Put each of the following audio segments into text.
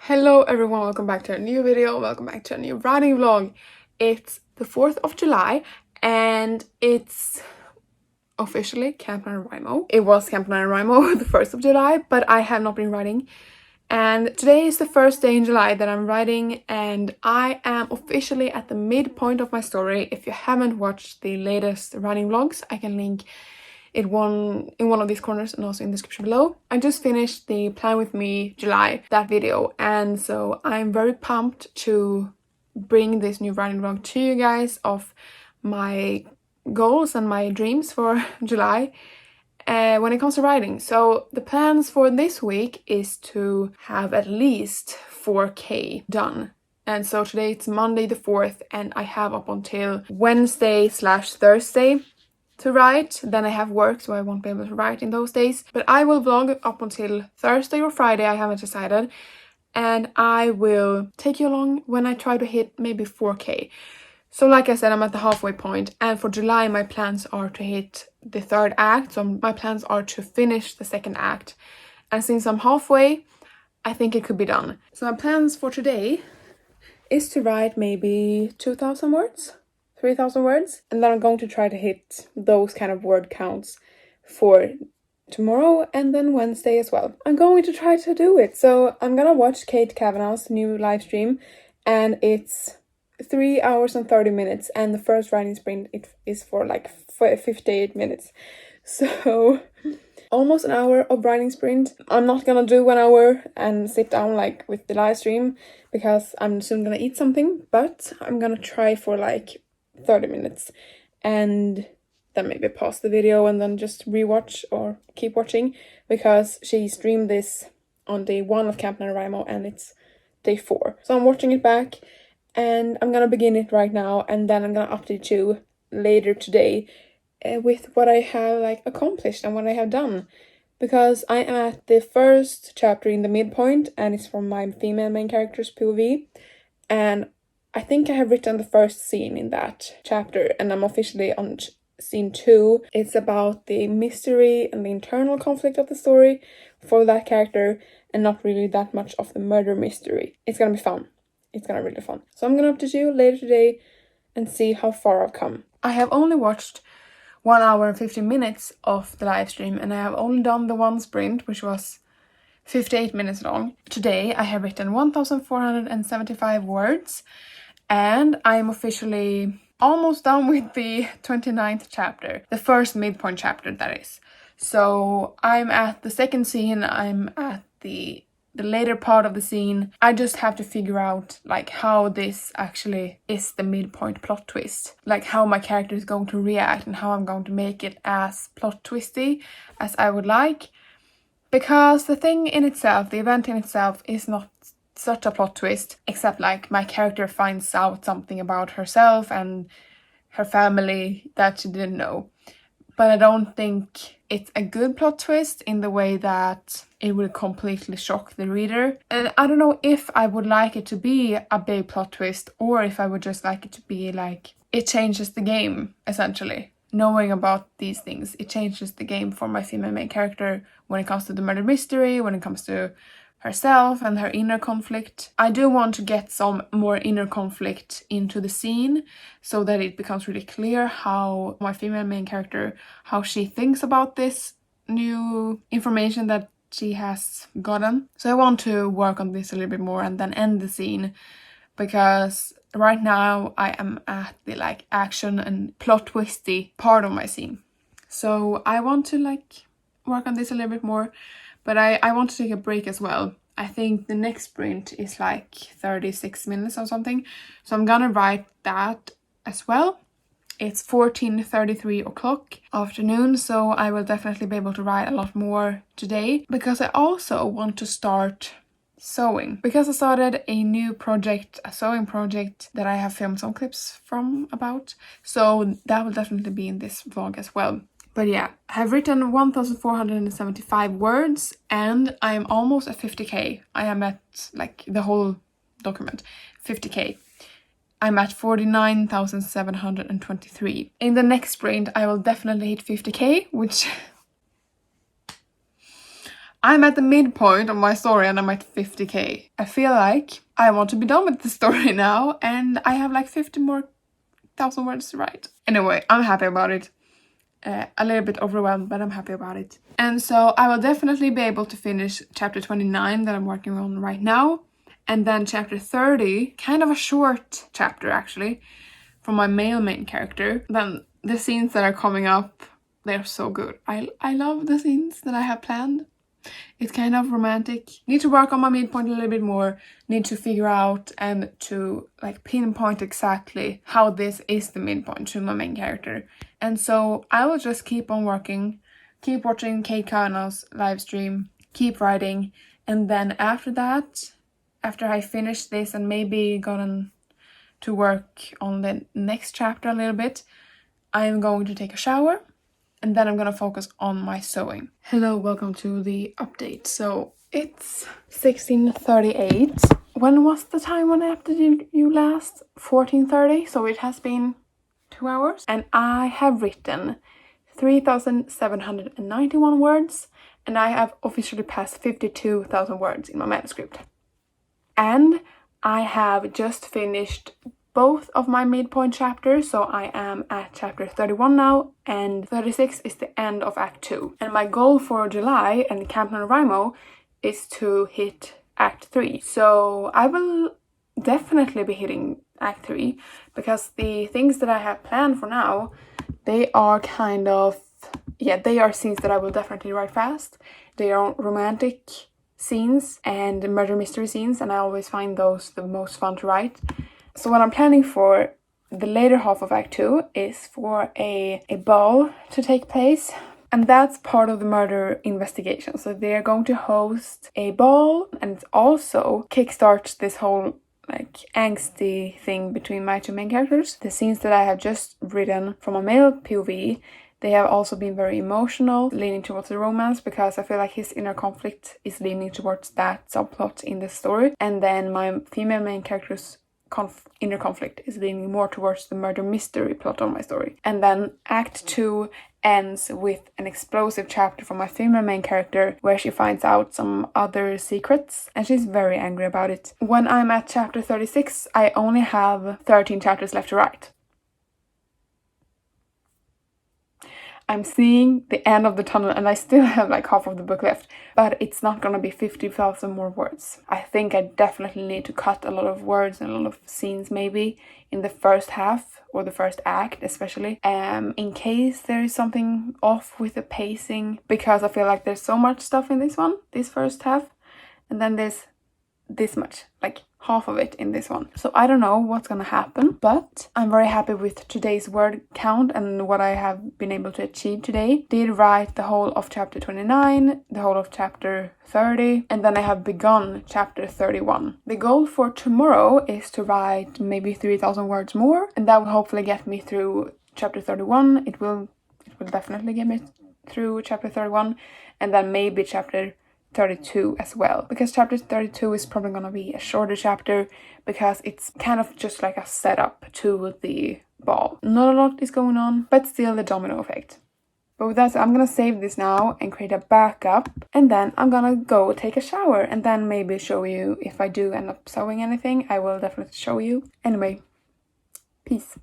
Hello everyone, welcome back to a new video, welcome back to a new writing vlog. It's the 4th of July and it's officially Camp NaNoWriMo. It was Camp NaNoWriMo the 1st of July, but I have not been writing. And today is the first day in July that I'm writing and I am officially at the midpoint of my story. If you haven't watched the latest writing vlogs, I can link it in one of these corners and also in the description below. I just finished the Plan With Me July, that video, and so I'm very pumped to bring this new writing vlog to you guys of my goals and my dreams for July when it comes to writing. So the plans for this week is to have at least 4K done. And so today it's Monday the 4th and I have up until Wednesday/Thursday to write. Then I have work, so I won't be able to write in those days. But I will vlog up until Thursday or Friday, I haven't decided. And I will take you along when I try to hit maybe 4K. So like I said, I'm at the halfway point. And for July, my plans are to hit the 3rd act. So my plans are to finish the 2nd act. And since I'm halfway, I think it could be done. So my plans for today is to write maybe 2,000 words. 3,000 words, and then I'm going to try to hit those kind of word counts for tomorrow and then Wednesday as well. I'm going to try to do it. So I'm gonna watch Kate Kavanagh's new live stream and it's 3 hours and 30 minutes and the first writing sprint it is for like 58 minutes. So almost an hour of writing sprint. I'm not gonna do 1 hour and sit down like with the live stream because I'm soon gonna eat something, but I'm gonna try for like 30 minutes and then maybe pause the video and then just rewatch or keep watching because she streamed this on day 1 of Camp NaNoWriMo and it's day 4. So I'm watching it back and I'm gonna begin it right now and then I'm gonna update you later today with what I have like accomplished and what I have done, because I am at the first chapter in the midpoint and it's from my female main character's POV, and I think I have written the first scene in that chapter and I'm officially on scene 2. It's about the mystery and the internal conflict of the story for that character and not really that much of the murder mystery. It's gonna be fun. It's gonna be really fun. So I'm gonna update you later today and see how far I've come. I have only watched 1 hour and 15 minutes of the live stream and I have only done the one sprint, which was 58 minutes long. Today I have written 1,475 words and I'm officially almost done with the 29th chapter. The first midpoint chapter, that is. So I'm at the 2nd scene, I'm at the later part of the scene. I just have to figure out like how this actually is the midpoint plot twist. Like how my character is going to react and how I'm going to make it as plot twisty as I would like. Because the thing in itself, the event in itself is not such a plot twist, except like my character finds out something about herself and her family that she didn't know. But I don't think it's a good plot twist in the way that it will completely shock the reader. And I don't know if I would like it to be a big plot twist or if I would just like it to be like, it changes the game, essentially. Knowing about these things, it changes the game for my female main character when it comes to the murder mystery, when it comes to herself and her inner conflict. I do want to get some more inner conflict into the scene so that it becomes really clear how my female main character, how she thinks about this new information that she has gotten. So I want to work on this a little bit more and then end the scene, because right now I am at the like action and plot twisty part of my scene. So I want to like work on this a little bit more. But I want to take a break as well. I think the next sprint is like 36 minutes or something. So I'm gonna write that as well. It's 14:33 o'clock afternoon, so I will definitely be able to write a lot more today. Because I also want to start sewing. Because I started a new project, a sewing project that I have filmed some clips from about. So that will definitely be in this vlog as well. But yeah, I have written 1,475 words and I am almost at 50k. I am at like the whole document, 50k. I'm at 49,723. In the next sprint, I will definitely hit 50k, which I'm at the midpoint of my story and I'm at 50k. I feel like I want to be done with the story now and I have like 50 more thousand words to write. Anyway, I'm happy about it. A little bit overwhelmed, but I'm happy about it. And so I will definitely be able to finish chapter 29 that I'm working on right now. And then chapter 30, kind of a short chapter actually, from my male main character. Then the scenes that are coming up, they're so good. I love the scenes that I have planned. It's kind of romantic. Need to work on my midpoint a little bit more. Need to figure out and to like pinpoint exactly how this is the midpoint to my main character. And so I will just keep on working, keep watching Kate Kavanagh's live stream, keep writing, and then after that, after I finish this and maybe gone to work on the next chapter a little bit, I am going to take a shower. And then I'm gonna focus on my sewing. Hello, welcome to the update. So it's 16:38. When was the time when I updated you last? 14:30. So it has been 2 hours. And I have written 3,791 words. And I have officially passed 52,000 words in my manuscript. And I have just finished both of my midpoint chapters, so I am at chapter 31 now, and 36 is the end of Act 2. And my goal for July and Camp NaNoWriMo is to hit Act 3. So I will definitely be hitting Act 3, because the things that I have planned for now, they are kind of, they are scenes that I will definitely write fast. They are romantic scenes and murder mystery scenes, and I always find those the most fun to write. So what I'm planning for the later half of Act 2 is for a ball to take place. And that's part of the murder investigation. So they're going to host a ball, and it also kickstarts this whole like angsty thing between my two main characters. The scenes that I have just written from a male POV, they have also been very emotional, leaning towards the romance, because I feel like his inner conflict is leaning towards that subplot in the story. And then my female main character's inner conflict is leaning more towards the murder mystery plot of my story. And then Act 2 ends with an explosive chapter from my female main character where she finds out some other secrets and she's very angry about it. When I'm at chapter 36, I only have 13 chapters left to write. I'm seeing the end of the tunnel and I still have like half of the book left, but it's not gonna be 50,000 more words. I think I definitely need to cut a lot of words and a lot of scenes maybe in the first half or the first act especially, in case there is something off with the pacing, because I feel like there's so much stuff in this first half, and then there's this much, like half of it in this one. So I don't know what's gonna happen, but I'm very happy with today's word count and what I have been able to achieve today. Did write the whole of chapter 29, the whole of chapter 30, and then I have begun chapter 31. The goal for tomorrow is to write maybe 3,000 words more, and that will hopefully get me through chapter 31. It will definitely get me through chapter 31, and then maybe chapter 32 as well, because chapter 32 is probably gonna be a shorter chapter because it's kind of just like a setup to the ball. Not a lot is going on, but still the domino effect. But with that said, I'm gonna save this now and create a backup, and then I'm gonna go take a shower and then maybe show you if I do end up sewing anything. I will definitely show you. Anyway, peace.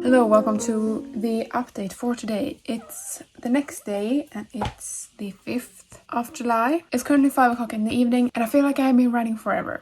Hello, welcome to the update for today. It's the next day and it's the 5th of July. It's currently 5 o'clock in the evening and I feel like I've been writing forever.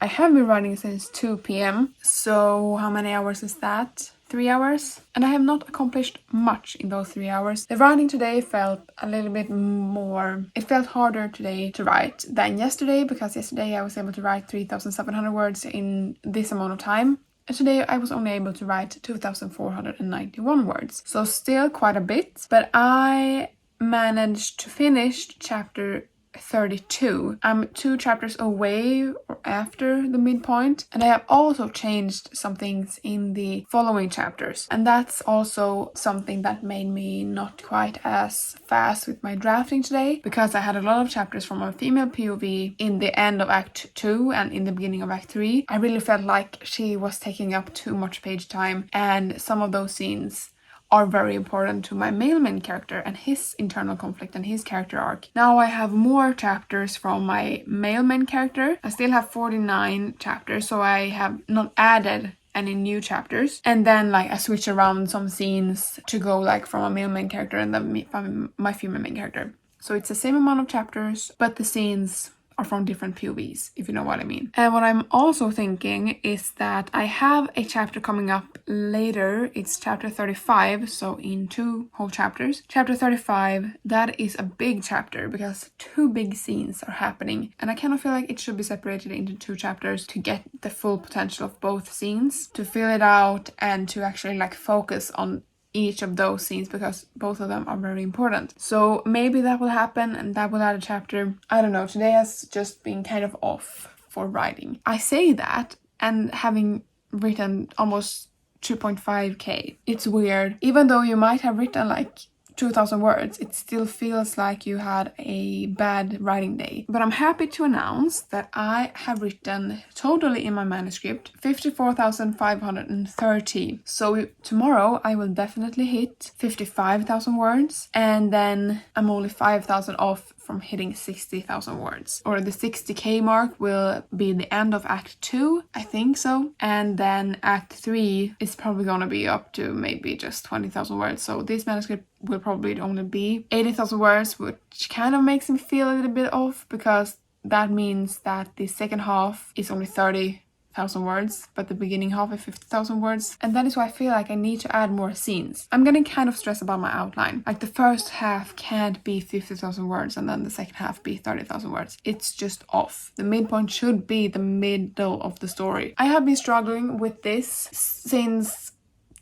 I have been writing since 2 p.m. So how many hours is that? 3 hours? And I have not accomplished much in those 3 hours. The writing today felt a little bit more... It felt harder today to write than yesterday, because yesterday I was able to write 3,700 words in this amount of time. today I was only able to write 2,491 words. So still quite a bit, but I managed to finish chapter 32. I'm 2 chapters away or after the midpoint, and I have also changed some things in the following chapters, and that's also something that made me not quite as fast with my drafting today, because I had a lot of chapters from a female POV in the end of Act 2 and in the beginning of Act 3. I really felt like she was taking up too much page time, and some of those scenes are very important to my male main character and his internal conflict and his character arc. Now I have more chapters from my male main character. I still have 49 chapters, so I have not added any new chapters. And then like I switch around some scenes to go like from a male main character and then from my female main character. So it's the same amount of chapters, but the scenes are from different POVs, if you know what I mean. And what I'm also thinking is that I have a chapter coming up later. It's chapter 35, so in 2 whole chapters. Chapter 35, that is a big chapter because 2 big scenes are happening, and I kind of feel like it should be separated into 2 chapters to get the full potential of both scenes, to fill it out and to actually like focus on each of those scenes, because both of them are very important. So maybe that will happen and that will add a chapter. I don't know, today has just been kind of off for writing. I say that, and having written almost 2.5k, it's weird. Even though you might have written like 2,000 words, it still feels like you had a bad writing day. But I'm happy to announce that I have written totally in my manuscript 54,530. So tomorrow I will definitely hit 55,000 words, and then I'm only 5,000 off from hitting 60,000 words. Or the 60k mark will be the end of Act 2, I think so. And then Act 3 is probably gonna be up to maybe just 20,000 words. So this manuscript will probably only be 80,000 words, which kind of makes me feel a little bit off, because that means that the second half is only 30,000 words, but the beginning half is 50,000 words. And that is why I feel like I need to add more scenes. I'm getting kind of stressed about my outline. Like the first half can't be 50,000 words and then the second half be 30,000 words. It's just off. The midpoint should be the middle of the story. I have been struggling with this since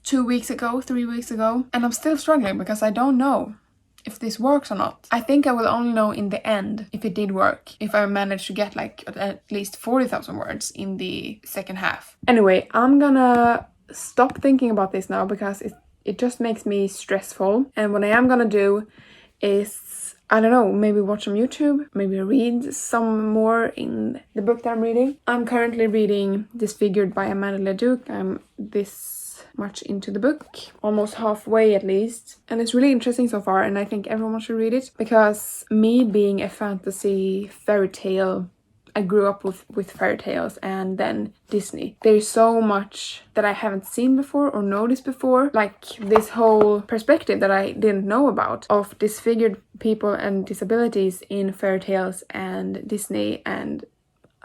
2 weeks ago, 3 weeks ago, and I'm still struggling because I don't know if this works or not. I think I will only know in the end if it did work, if I managed to get like at least 40,000 words in the second half. Anyway, I'm gonna stop thinking about this now because it just makes me stressful. And what I am gonna do is, I don't know, maybe watch some YouTube, maybe read some more in the book that I'm reading. I'm currently reading Disfigured by Amanda Leduc. I'm this much into the book, almost halfway at least, and it's really interesting so far, and I think everyone should read it, because me being a fantasy fairy tale, I grew up with fairy tales and then Disney. There's so much that I haven't seen before or noticed before, like this whole perspective that I didn't know about of disfigured people and disabilities in fairy tales and Disney, and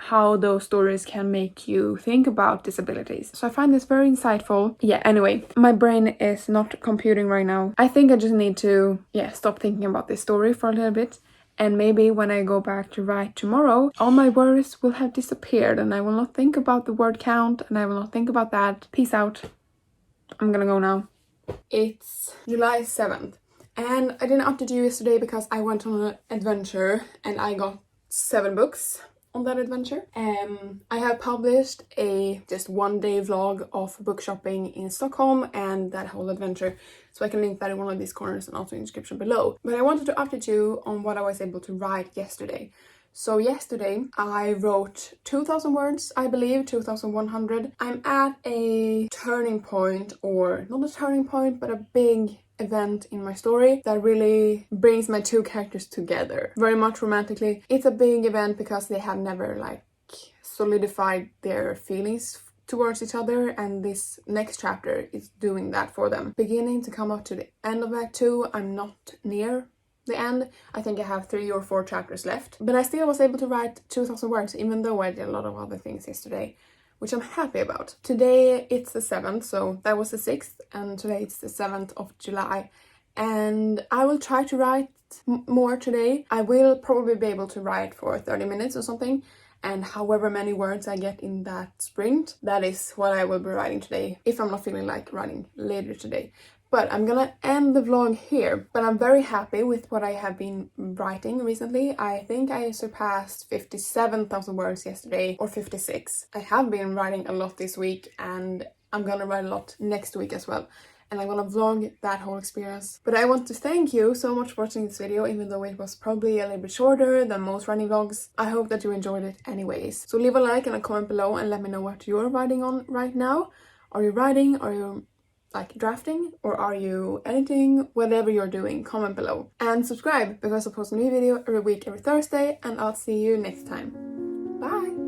how those stories can make you think about disabilities. So I find this very insightful. Yeah, anyway, my brain is not computing right now. I think I just need to, stop thinking about this story for a little bit. And maybe when I go back to write tomorrow, all my worries will have disappeared and I will not think about the word count and I will not think about that. Peace out. I'm gonna go now. It's July 7th. And I didn't update you yesterday because I went on an adventure and I got 7 books on that adventure. I have published a just 1-day vlog of book shopping in Stockholm and that whole adventure, so I can link that in one of these corners and also in the description below. But I wanted to update you on what I was able to write yesterday. So yesterday I wrote 2,000 words, I believe, 2,100. I'm at a turning point, or not a turning point, but a big event in my story that really brings my 2 characters together very much romantically. It's a big event because they have never like solidified their feelings towards each other, and this next chapter is doing that for them. Beginning to come up to the end of Act 2, I'm not near the end. I think I have 3 or 4 chapters left, but I still was able to write 2,000 words even though I did a lot of other things yesterday, which I'm happy about. Today it's the 7th, so that was the 6th, and today it's the 7th of July. And I will try to write more today. I will probably be able to write for 30 minutes or something, and however many words I get in that sprint, that is what I will be writing today, if I'm not feeling like writing later today. But I'm gonna end the vlog here. But I'm very happy with what I have been writing recently. I think I surpassed 57,000 words yesterday, or 56. I have been writing a lot this week, and I'm gonna write a lot next week as well. And I'm gonna vlog that whole experience. But I want to thank you so much for watching this video, even though it was probably a little bit shorter than most writing vlogs. I hope that you enjoyed it anyways. So leave a like and a comment below and let me know what you're writing on right now. Are you writing? Are you like drafting? Or are you editing? Whatever you're doing, comment below. And subscribe, because I post a new video every week, every Thursday, and I'll see you next time. Bye!